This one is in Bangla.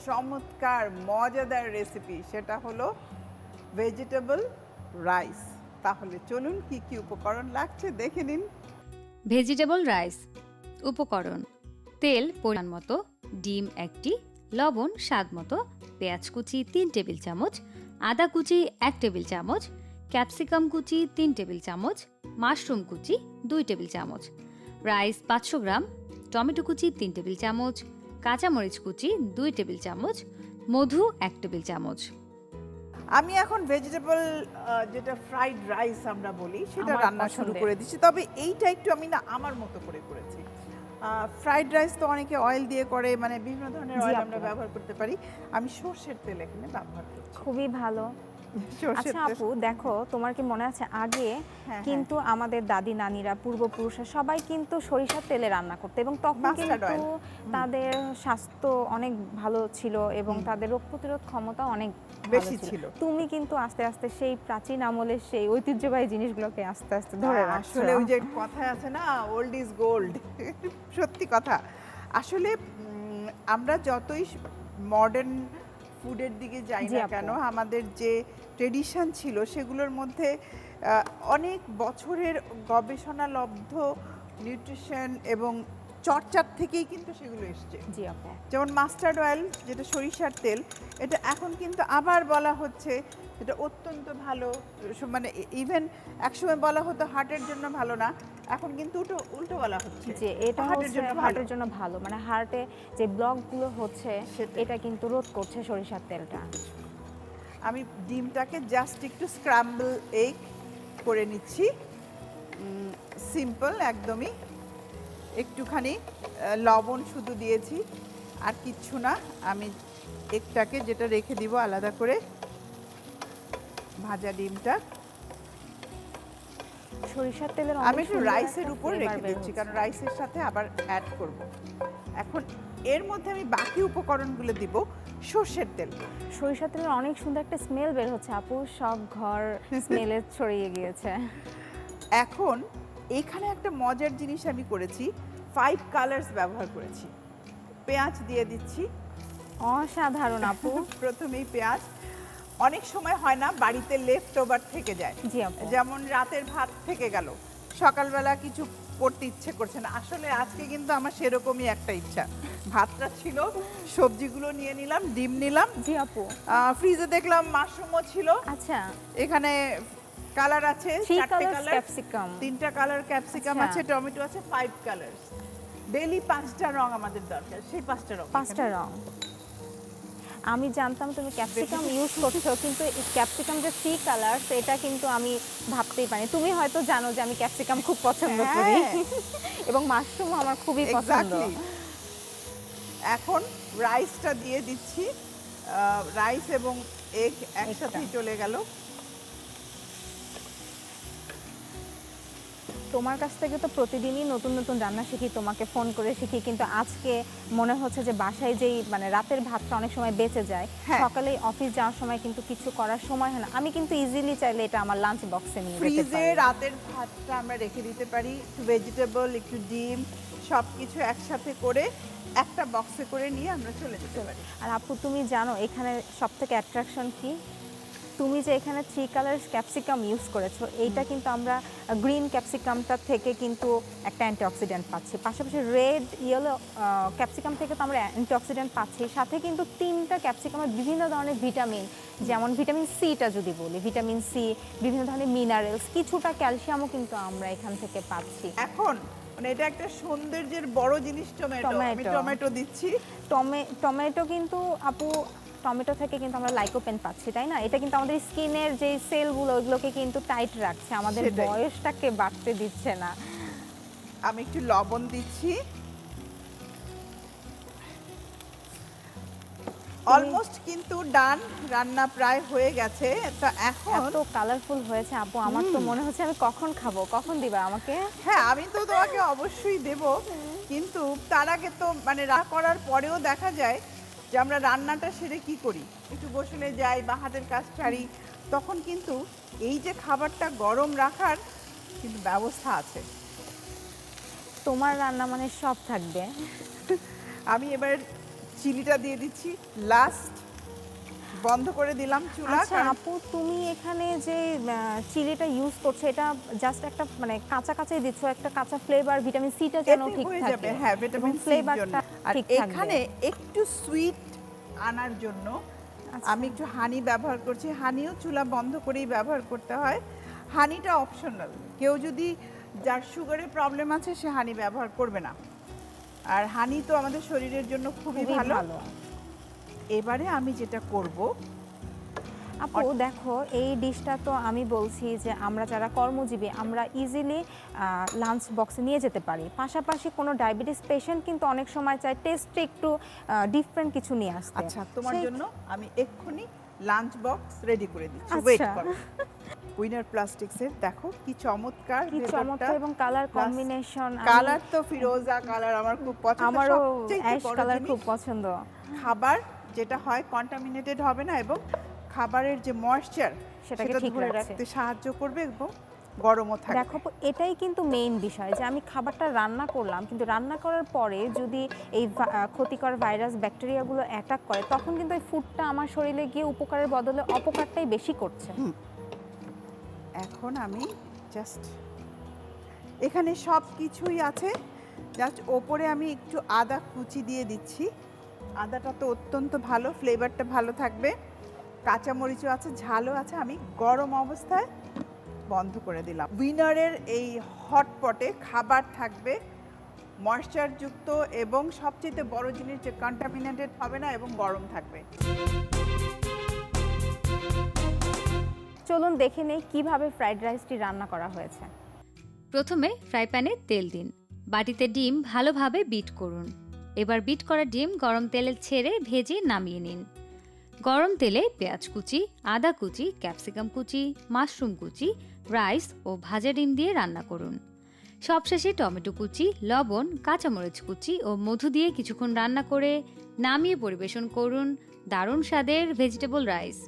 চমৎকার মজাদার রেসিপি, সেটা হলো ভেজিটেবল রাইস। তাহলে চলুন কি কি উপকরণ লাগছে দেখে নিন। Vegetable rice. উপকরণ: তেল পরিমাণ মতো, ডিম 1টি, লবণ স্বাদ মতো, পেঁয়াজ কুচি 3 টেবিল চামচ, আদা কুচি 1 টেবিল চামচ, ক্যাপসিকাম কুচি 3 টেবিল চামচ, মাশরুম কুচি 2 টেবিল চামচ, রাইস 500 গ্রাম, টমেটো কুচি 3 টেবিল চামচ, কাঁচামরিচ কুচি 2 টেবিল চামচ, মধু 1 টেবিল চামচ। আমি এখন ভেজিটেবল যেটা ফ্রাইড রাইস আমরা বলি সেটা আমার রান্না শুরু পছন্দের। করে দিচ্ছি, তবে এইটা একটু আমি না আমার মতো করে করেছি। ফ্রাইড রাইস তো অনেকে অয়েল দিয়ে করে, মানে বিভিন্ন ধরনের জি অয়েল আপু। আমরা ব্যবহার করতে পারি। আমি সর্ষের তেল এখানে ব্যবহার করছি। খুবই ভালো। সর্ষের আচ্ছা তেল। আপু, দেখো তোমার কি মনে আছে আগে হ্যাঁ, কিন্তু আমাদের দাদি নানিরা পূর্বপুরুষরা সবাই কিন্তু সরিষার তেলে রান্না করতো এবং তখন Mustard কিন্তু oil। তাদের স্বাস্থ্য অনেক ভালো ছিল এবং তাদের রোগ প্রতিরোধ ক্ষমতা অনেক বেশি ভালো ছিল। তুমি কিন্তু আস্তে আস্তে সেই প্রাচীন আমলের সেই ঐতিহ্যবাহী জিনিসগুলোকে আস্তে আস্তে ধরে রাখছো। আসলে ওই যে কথায় আছে না, ওল্ড ইজ গোল্ড, সত্যি কথা। আসলে আমরা যতই মডার্ন ফুডের দিকে যাই জি না আপু। কেন, আমাদের যে ট্রেডিশন ছিল সেগুলোর মধ্যে অনেক বছরের গবেষণালব্ধ নিউট্রিশন এবং চর্চার থেকেই কিন্তু সেগুলো এসছে। জি আপু। যেমন মাস্টার্ড অয়েল, যেটা সরিষার তেল, এটা এখন কিন্তু আবার বলা হচ্ছে এটা অত্যন্ত ভালো, মানে ইভেন একসময় বলা হতো হার্টের জন্য ভালো না, এখন কিন্তু উল্টো বলা হচ্ছে যে এটা হার্টের হচ্ছে জন্য ভালো। হার্টের জন্য ভালো, মানে হার্টে যে ব্লকগুলো হচ্ছে সেটাই। এটা কিন্তু রোধ করছে সরিষার তেলটা। আমি ডিমটাকে জাস্ট একটু স্ক্র্যাম্বল এগ করে নিচ্ছি, সিম্পল একদমই। একটুখানি লবণ শুধু দিয়েছি, আর কিচ্ছু না। আমি এগটাকে যেটা রেখে দিব আলাদা করে, ভাজা ডিমটা সরিষার তেলের আমি অনেক একটু সুন্দর রাইসের একটা উপর flavor রেখে বের দিচ্ছি, হচ্ছে। কারণ রাইসের সাথে আবার অ্যাড করব। এখন এর মধ্যে আমি বাকি উপকরণগুলো দিব। সর্ষের তেল, সরিষার তেলের অনেক সুন্দর একটা স্মেল বের হচ্ছে আপু, সব ঘর স্মেলে ছড়িয়ে গিয়েছে। এখন এখানে একটা মজার জিনিস আমি করেছি, 5 কালার্স ব্যবহার করেছি। পেঁয়াজ দিয়ে দিচ্ছি, অসাধারণ আপু। প্রথমেই পেঁয়াজ। অনেক সময় হয় না বাড়িতে লেফট ওভার থেকে যায়, জি আপু। যেমন রাতের ভাত থেকে গেল, সকালবেলা কিছু করতে ইচ্ছে করছে না। আসলে আজকে কিন্তু আমার সেরকমই একটা ইচ্ছা, ভাতটা ছিল, সবজিগুলো নিয়ে নিলাম, ডিম নিলাম, জি আপু। ফ্রিজে দেখলাম মাশরুমও ছিল, আচ্ছা, এখানে কালার আছে 3 4টে কালার কালার, ক্যাপসিকাম। 3টা কালার ক্যাপসিকাম আচ্ছা। আছে, টমেটো আছে, 5 কালার। ডেইলি 5টা রং আমাদের দরকার, সেই 5টা রং। 5টা রং। আমি জানতাম তুমি ক্যাপসিকাম ইউজ করছো, কিন্তু এই ক্যাপসিকাম যে 3 কালার এটা কিন্তু আমি ভাবতেই পারি। তুমি হয়তো জানো যে আমি ক্যাপসিকাম খুব পছন্দ করি হ্যাঁ। এবং মাশরুমও আমার খুবই পছন্দ। Exactly। এখন রাইসটা দিয়ে দিচ্ছি, রাইস এবং এগ একসাথেই চলে গেল। তোমার কাছ থেকে তো প্রতিদিনই নতুন নতুন রান্না শিখি, তোমাকে ফোন করে শিখি, কিন্তু আজকে মনে হচ্ছে যে বাসায় যেই মানে রাতের ভাতটা অনেক সময় বেঁচে যায়, হ্যাঁ। সকালে অফিস যাওয়ার সময় কিন্তু কিছু করার সময় হয় না, আমি কিন্তু ইজিলি চাইলে এটা আমার লাঞ্চ বক্সে নিয়ে যেতে ফ্রিজে পারি। রাতের ভাতটা আমরা রেখে দিতে পারি, একটু ভেজিটেবল, একটু ডিম, সব কিছু একসাথে করে একটা বক্সে করে নিয়ে আমরা চলে যেতে পারি। আর আপু তুমি জানো এখানে সবথেকে অ্যাট্রাকশন কি? তুমি যে এখানে 3 কালার ক্যাপসিকাম ইউজ করেছো, এইটা কিন্তু আমরা গ্রিন ক্যাপসিকামটা থেকে কিন্তু একটা অ্যান্টিঅক্সিডেন্ট পাচ্ছি, পাশাপাশি রেড ইয়েলো ক্যাপসিকাম থেকে তো আমরা অ্যান্টিঅক্সিডেন্ট পাচ্ছি, সাথে কিন্তু 3টা ক্যাপসিকামের বিভিন্ন ধরনের ভিটামিন, যেমন ভিটামিন সিটা যদি বলি, ভিটামিন সি, বিভিন্ন ধরনের মিনারেলস, কিছুটা ক্যালসিয়ামও কিন্তু আমরা এখান থেকে পাচ্ছি। এখন মানে এটা একটা সৌন্দর্যের বড় জিনিস, টমেটো। আমি টমেটো দিচ্ছি। টমেটো কিন্তু আপু, টমেটো থেকে কিন্তু আমরা লাইকোপেন পাচ্ছি, তাই না? এটা কিন্তু আমাদের স্কিনের যে সেলগুলো ওইগুলোকে কিন্তু টাইট রাখছে, আমাদের সেটাই। বয়সটাকে বাড়তে দিচ্ছে না। আমি একটু লবণ দিচ্ছি। অলমোস্ট কিন্তু ডান, রান্না প্রায় হয়ে গেছে। তো এখন এত কালারফুল হয়েছে আপু, আমার তো মনে হচ্ছে আমি কখন খাবো, কখন দিবা আমাকে? হ্যাঁ, আমি তো তোমাকে অবশ্যই দেব, কিন্তু তার আগে তো মানে রান্না করার পরেও দেখা যায় যে আমরা রান্নাটা সেরে কি করি, একটু গোসলে যাই বা হাতের কাজ ছাড়ি, তখন কিন্তু এই যে খাবারটা গরম রাখার কিন্তু ব্যবস্থা আছে। তোমার রান্না মানে সব থাকবে। আমি এবার চিলিটা দিয়ে দিচ্ছি লাস্ট, বন্ধ করে দিলাম চুলা। আচ্ছা আপু, তুমি এখানে যে চিলিটা ইউজ করছো এটা জাস্ট একটা মানে কাঁচা কাঁচাই দিচ্ছ, একটা কাঁচা ফ্লেভার, ভিটামিন সিটা যেন এতে ঠিক হয়ে থাকে। যাবে, হ্যাঁ ভিটামিন সি এর জন্য। আর ঠিক থাকবে। এখানে একটু সুইট আনার জন্য আমি একটু হানি ব্যবহার করছি। হানিও চুলা বন্ধ করেই ব্যবহার করতে হয়। হানিটা অপশনাল, কেউ যদি যার সুগারের প্রবলেম আছে সে হানি ব্যবহার করবে না, আর হানি তো আমাদের শরীরের জন্য খুবই ভালো। এবারে আমি যেটা করব, আপু দেখো এই ডিশটা তো আমি বলছি যে আমরা যারা কর্মজীবী আমরা ইজিলি লাঞ্চ বক্সে নিয়ে যেতে পারি। পাশাপাশি কোনো ডায়াবেটিস পেশেন্ট কিন্তু অনেক সময় চায় টেস্টে একটু ডিফারেন্ট কিছু নিয়ে আসতে। আচ্ছা তোমার জন্য আমি এক্ষুনি লাঞ্চ বক্স রেডি করে দিচ্ছি, আচ্ছা। ওয়েট করো। উইনার প্লাস্টিক্সের দেখো কি চমৎকার, কি চমৎকার এবং কালার কম্বিনেশন। কালার তো ফিরোজা কালার আমার খুব পছন্দ, আমারও সবচেয়ে অ্যাশ বড় কালার জিনিস, খুব পছন্দ। খাবার যেটা হয় কন্টামিনেটেড হবে না এবং খাবারের যে ময়েশ্চার সেটাকে ঠিক ধরে রাখতে সাহায্য করবে এবং গরমও থাকবে। দেখো এটাই কিন্তু মেইন বিষয় যে আমি খাবারটা রান্না করলাম, কিন্তু রান্না করার পরে যদি এই ক্ষতিকর ভাইরাস ব্যাকটেরিয়াগুলো অ্যাটাক করে তখন কিন্তু এই ফুডটা আমার শরীরে গিয়ে উপকারের বদলে অপকারটাই বেশি করছে। এখন আমি জাস্ট এখানে সব কিছুই আছে, জাস্ট ওপরে আমি একটু আদা কুচি দিয়ে দিচ্ছি। আদাটা তো অত্যন্ত ভালো, ফ্লেভারটা ভালো থাকবে, কাঁচামরিচও আছে, ঝালও আছে। আমি গরম অবস্থায় বন্ধ করে দিলাম। উইনারের এই হটপটে খাবার থাকবে ময়েশ্চারযুক্ত এবং সবচেয়ে বড় জিনিস যে কন্টামিনেটেড হবে না এবং গরম থাকবে। চলুন দেখে নেই কিভাবে ফ্রাইড রাইসটি রান্না করা হয়েছে। প্রথমে ফ্রাই প্যানে তেল দিন, বাটিতে ডিম ভালোভাবে বিট করুন। এবার বিট করা ডিম গরম তেলে ছেড়ে ভেজে নামিয়ে নিন। গরম তেলে পেঁয়াজ কুচি, আদা কুচি, ক্যাপসিকাম কুচি, মাশরুম কুচি, রাইস ও ভাজা ডিম দিয়ে রান্না করুন। সবশেষে টমেটো কুচি, লবণ, কাঁচামরিচ কুচি ও মধু দিয়ে কিছুক্ষণ রান্না করে নামিয়ে পরিবেশন করুন দারুণ স্বাদের ভেজিটেবল রাইস।